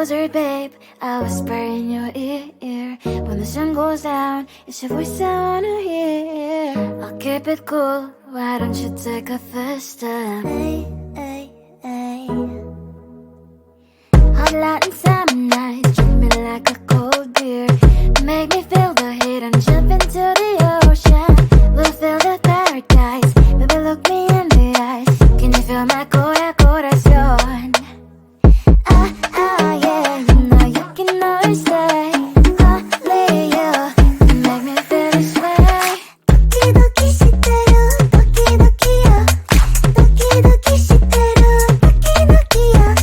closer, babe, I'll whisper in your ear. When the sun goes down, it's your voice I wanna hear. I'll keep it cool, why don't you take a first step? Hey, hey, hey. Hot light and summer nights, treat me like a cold beer. Make me feel the heat and jump into the ocean. We'll feel the paradise, baby look me in the eyes. Can you feel my corazón? Yeah, you know you can always stay. Only you can make me feel this way. 도끼도끼 시대로 도끼도끼야. 도끼도끼 시대로 도끼도끼야.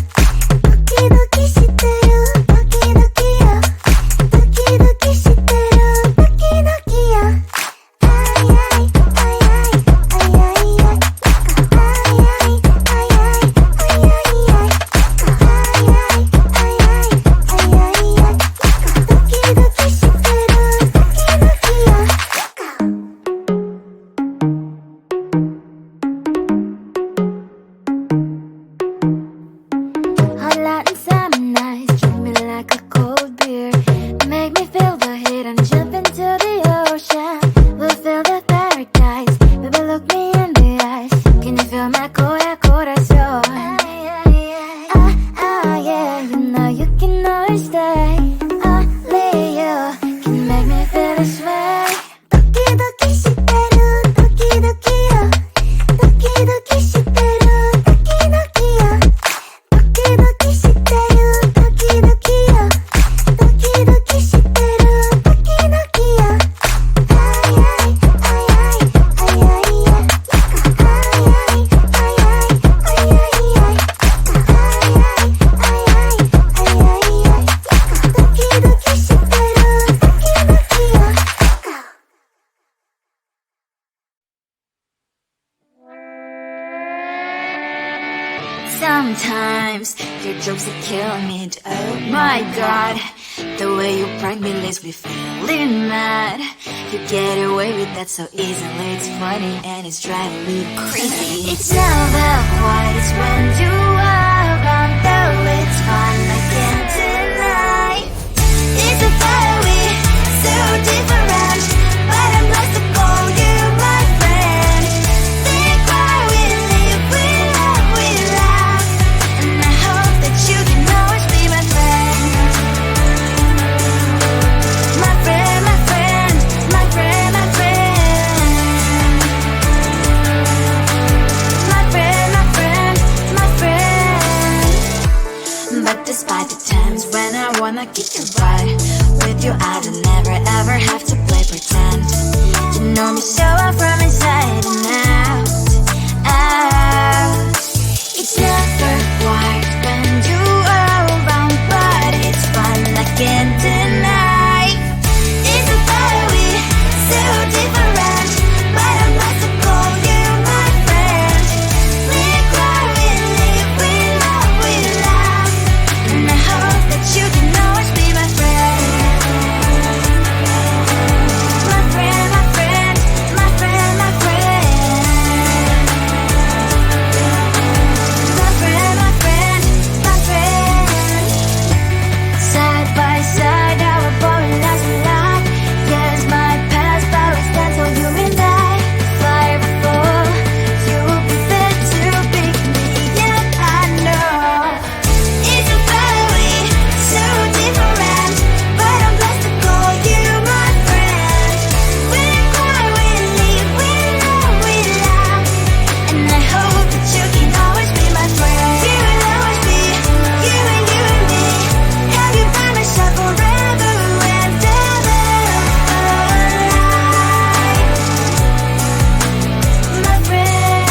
도끼도끼 시대로 도끼도끼야. 도끼도끼 시대로 도끼도끼야. Sometimes your jokes are killing me. Oh my god, the way you prank me leaves me feeling mad. You get away with that so easily. It's funny and it's driving me crazy. It's never quite as when you are around, though it's fun, I can't deny. It's a fiery, so different, but I'm lost to call you my friend. Think why we live, we love, we laugh, and I hope that you can always be my friend. My friend, my friend, my friend, my friend. My friend, my friend, my friend. But despite the times when I wanna kick your butt, with you I don't never ever have to play pretend. You know me so well from inside and out, out. It's never quite when you are around, but it's fun, I can't deny. It's a fiery, so different, but I'm not to call you my friend. We cry, we live, we love, we laugh, and I hope that you can always be my friend. My friend, my friend, my friend, my friend. My friend, my friend, my friend. Side by side, our body lies a lot. Yes, my past, but we stand so you and I. Fire before you prefer to pick me up, I know. It's a fiery, so different, but I'm blessed to call you my friend. We cry, we live, we love, we laugh, and I hope that you can always be my friend. You will always be, you and me. Have you by my side forever and ever. My friend.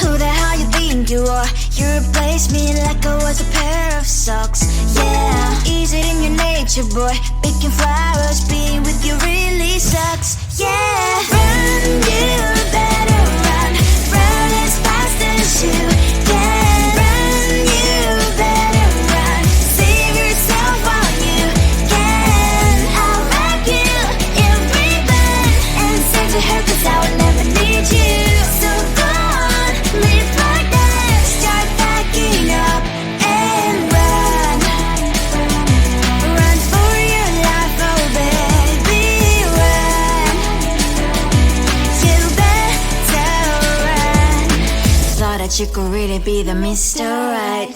Who the hell you think you are? You replaced me like I was a pair of socks. Yeah, is it in your nature, boy? Picking flowers, being with you really sucks. Yeah, run, you better run. Run as fast as you can. Run, you better run. Save yourself while you can. I'll wrap you in ribbons. that you could really be the Mr. Right.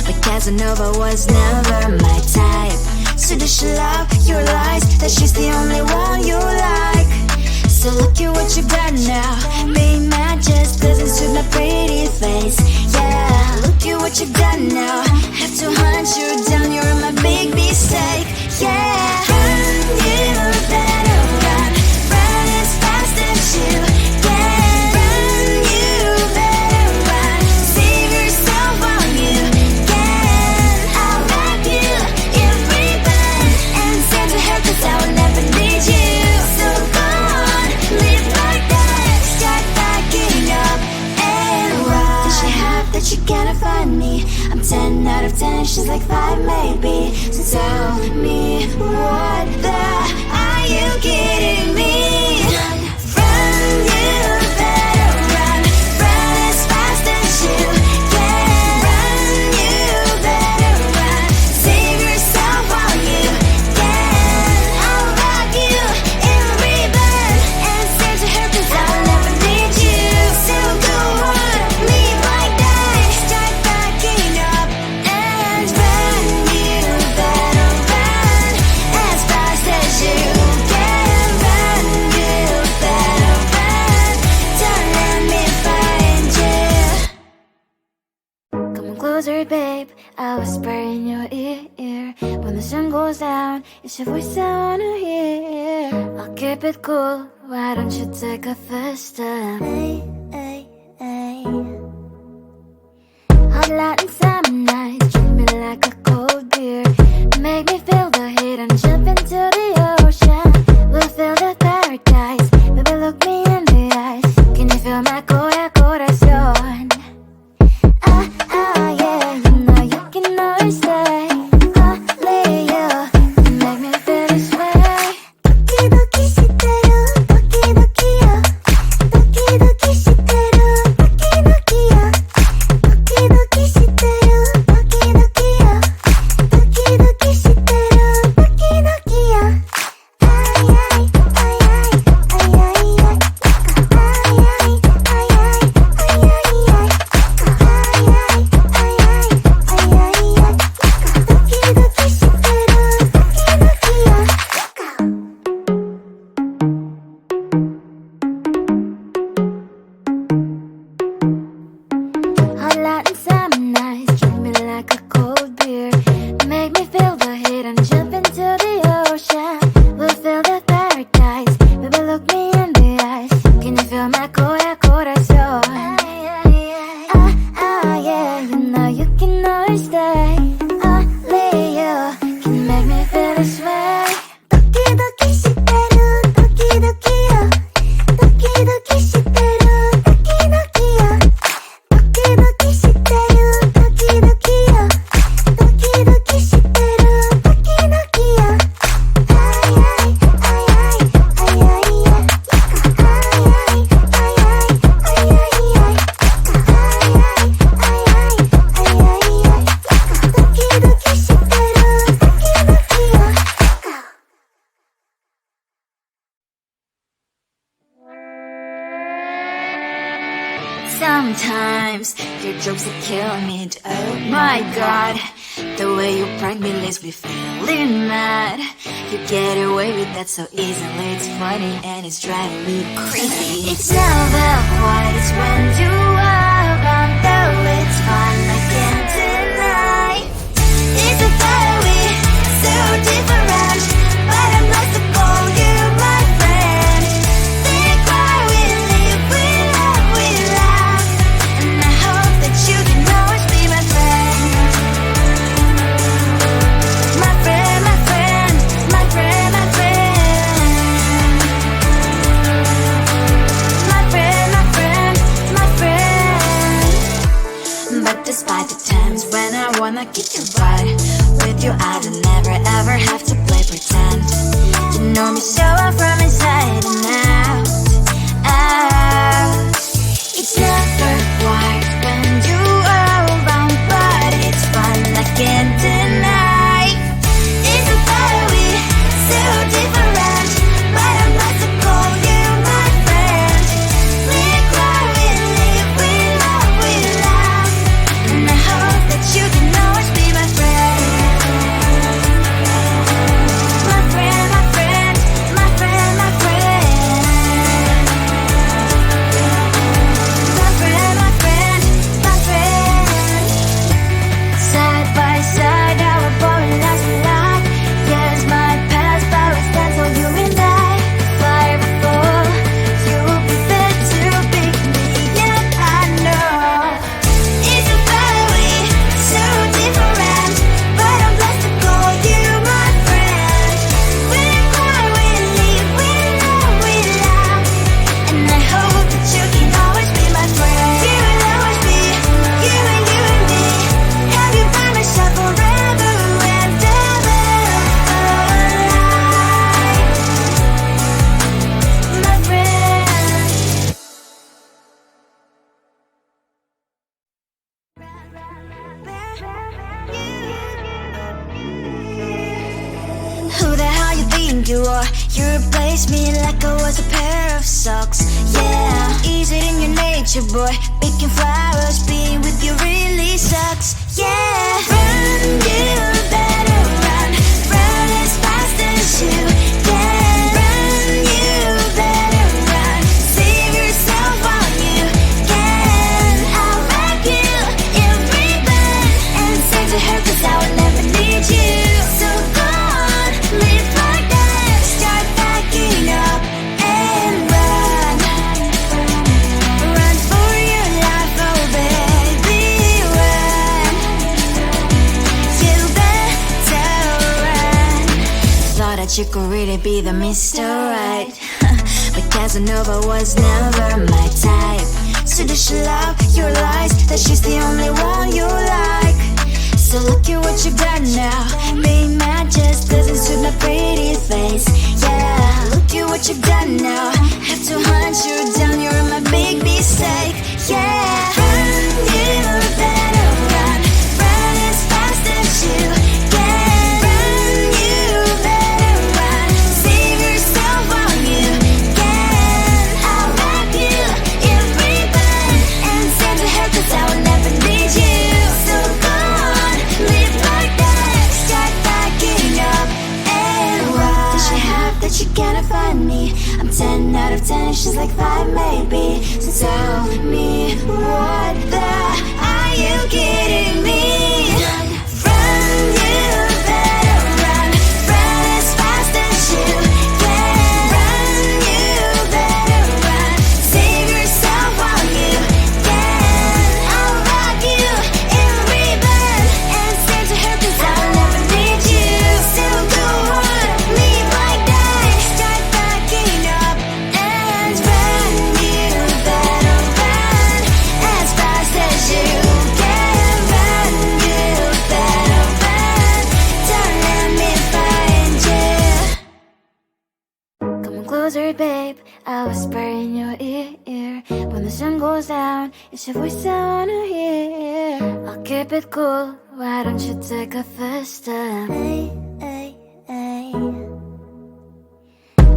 But Casanova was never my type. So does she love your lies, that she's the only one you like? So look at what you got now. Being mad just doesn't suit my pretty face. Yeah, look at what you got now. Have to hunt you down, you're my big mistake. Yeah, run, you better run. Run as fast as you can. Run, you better run. Save yourself while you can. I'll wrap you in ribbon and send to her 'cause I will never need you. So go on, live like that. Start backing up and run. Does she have that you cannot find me? I'm 10 out of 10, she's like 5 maybe. So tell me, what the are you kidding me? Run, you better run. Run as fast as you can. Run, you better run. Save yourself while you can. I'll wrap you in ribbon and send to her 'cause I'll never need you. So go on, live like that. Start backing up and run. You better run as fast as you can. Run, you better run. Don't let me find you. Come on closer, babe, I'll whisper in your ear. When the sun goes down, it's your voice I wanna hear. I'll keep it cool, why don't you take a first step? Hey, hey, hey. Hot light and summer nights, treat me like a cold beer. Make me feel the heat and jump into the ocean. We'll feel the paradise, baby look me in the eyes. Can you feel my corazón? Ah, ah, yeah, you know you can always stay. Only you can make me feel this way. Doki doki shiteru, doki doki yo. Doki doki shiteru, doki doki yo. Doki doki shiteru, doki doki yo. Doki doki shiteru, doki doki yo. Ay ay ay ay ay ay ay. Ay ay ay ay ay ay ay. Hot light and summer nights, treat me like a cold beer. Make me feel the heat and jump into the ocean. We'll feel the paradise, baby look me in the eyes. Can you feel my corazón? Ah, ah, yeah, you know you can always stay. Only you can make me feel this way. Doki doki shiteru, doki doki yo. Doki doki shiteru, doki doki yo. Doki doki shiteru, doki doki yo. Doki doki shiteru, doki doki yo. Ay ay ay ay ay ay ay. Ay ay ay ay ay ay ay. Ay ay ay ay ay ay ay. Doki doki shiteru, doki doki yo. Sometimes your jokes that kill me. Oh my god, the way you prank me leaves me feeling mad. You get away with that so easily. It's funny and it's driving me crazy. It's never quiet, it's when you are around. Though it's fun, I can't deny. It's a very so different, but I must have called you my friend. Think why we live, we love, we laugh, and I hope that you can always be my friend. My friend, my friend, my friend, my friend. My friend, my friend, my friend. But despite the times when I wanna kick your butt, with you I don't never ever have to play pretend. You know me so well from inside and out, out. It's never quiet when you are around, but it's fun, I can't deny. It's a very so different, but I must have called you my friend. We cry, we live, we love, we you are. You replaced me like I was a pair of socks. Yeah, is it in your nature, boy? Picking flowers, being with you really sucks. Yeah, run, you better run. Run as fast as you can. Run, you better run. Save yourself while you can. I'll wrap you in ribbon and send to her 'cause I will never need you. So go on, live like that. Start backing up and run. Run for your life, oh baby, run. You better run. Thought that you could really be the Mr. Right. But Casanova was never my type. So does she love your lies? That she's the only one you like. So look at what you've done now. Being mad just doesn't suit my pretty face. Yeah, look at what you've done now. Have to hunt you down, you're my big mistake. Yeah, run, you better run. Run as fast as you can. Run, you better run. Save yourself while you can. I'll wrap you in ribbon and send to her 'cause I will never need you. So go on, live like that. Start backing up and run. Does she have that she cannot find me? I'm 10 out of 10, she's like 5 maybe. So tell me, what the are you kidding me? Run, you better run. Run as fast as you can. Run, you better run. Save yourself while you can. I'll wrap you in ribbon and send to her 'cause I will never need you. So go on, live like that. Start backing up and run. You better run as fast as you can. Run, you better run. Don't let me find you. Come on closer, babe. I'll whisper in your ear. When the sun goes down, it's your voice I wanna hear. I'll keep it cool. Why don't you take a first step? Hey, hey, hey.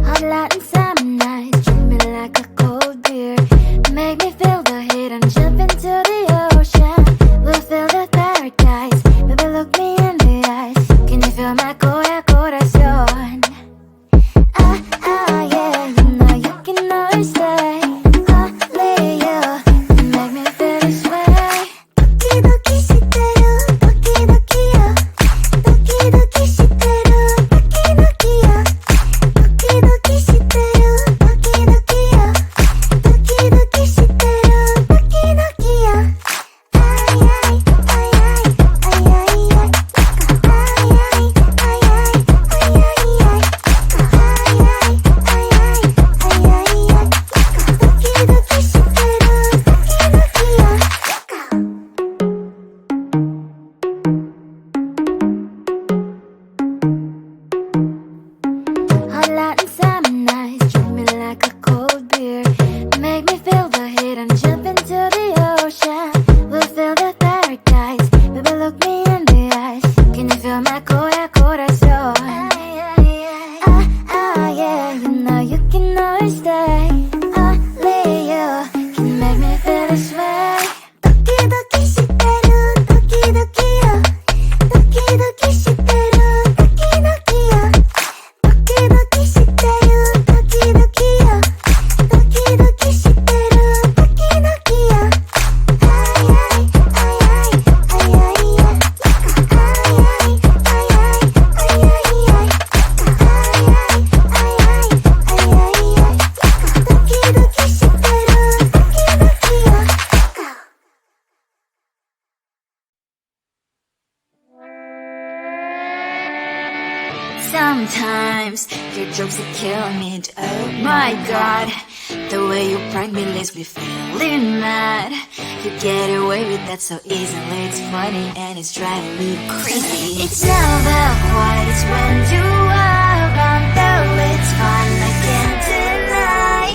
Hot light and summer nights, treat me like a cold beer. Make me feel the heat and jump into the ocean. We'll feel the paradise. Baby, look me in the eyes. Can you feel my corazón? Yeah, you know you can always stay. Only you can make me feel this way. Doki doki shiteru, doki doki yo. Doki doki shiteru, doki doki yo. Doki doki shiteru, doki doki yo. Doki doki shiteru, doki doki yo. Ay ay ay ay ay ay ay. Ay ay ay ay ay ay ay. Ay ay ay ay ay ay ay. Doki doki shiteru, doki doki yo. Hot light and summer nights, treat me like a cold beer. Make me feel the heat and jump into the ocean. We'll feel the paradise. Baby, look me in the eyes. Can you feel my corazón? Yeah, you know you can always stay. Only you can make me feel this way. Doki doki shiteru, doki doki yo. Doki doki shiteru, doki doki yo. Doki doki shiteru, doki doki yo. Doki doki shiteru, doki doki yo. Ay ay ay ay ay ay ay. Ay ay ay ay ay ay ay. Ay ay ay ay ay ay ay. Doki doki shiteru, doki doki yo. Sometimes your jokes they kill me. Oh my god, the way you prank me leaves me feeling mad. You get away with that so easily. It's funny and it's driving me crazy. It's never quiet, it's when you are around. Though it's fun, I can't deny.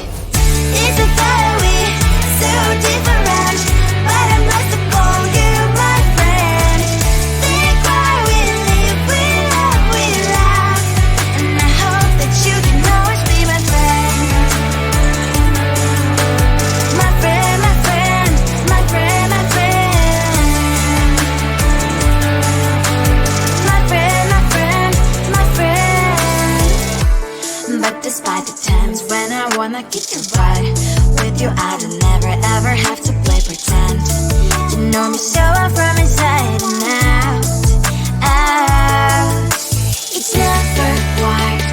It's a fiery, so different, but I'm blessed to call you my friend. Think why we live, we love, and I hope that times when I wanna keep you right. With you I don't never ever have to play pretend. You know me so well from inside and out. It's never quite